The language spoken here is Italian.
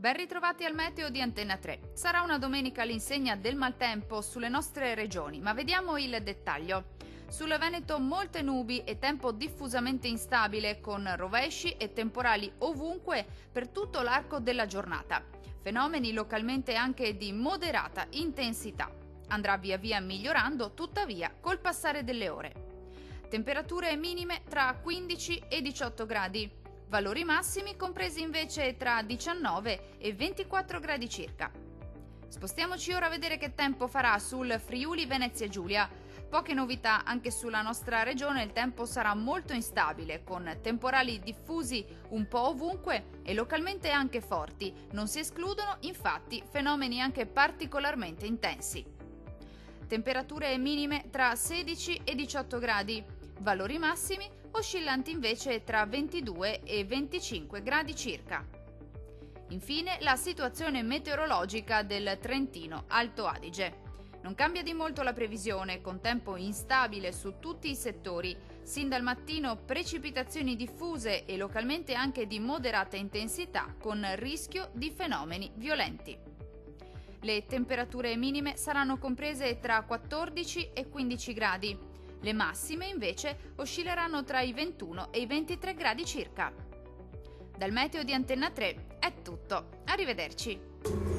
Ben ritrovati al meteo di Antenna 3. Sarà una domenica all'insegna del maltempo sulle nostre regioni, ma vediamo il dettaglio. Sul Veneto molte nubi e tempo diffusamente instabile con rovesci e temporali ovunque per tutto l'arco della giornata. Fenomeni localmente anche di moderata intensità. Andrà via via migliorando, tuttavia, col passare delle ore. Temperature minime tra 15 e 18 gradi. Valori massimi compresi invece tra 19 e 24 gradi circa. Spostiamoci ora a vedere che tempo farà sul Friuli Venezia Giulia. Poche novità anche sulla nostra regione, il tempo sarà molto instabile con temporali diffusi un po' ovunque e localmente anche forti. Non si escludono infatti fenomeni anche particolarmente intensi. Temperature minime tra 16 e 18 gradi. Valori massimi oscillanti invece tra 22 e 25 gradi circa. Infine la situazione meteorologica del Trentino Alto Adige. Non cambia di molto la previsione, con tempo instabile su tutti i settori. Sin dal mattino precipitazioni diffuse e localmente anche di moderata intensità, con rischio di fenomeni violenti. Le temperature minime saranno comprese tra 14 e 15 gradi. Le massime invece oscilleranno tra i 21 e i 23 gradi circa. Dal meteo di Antenna 3 è tutto. Arrivederci.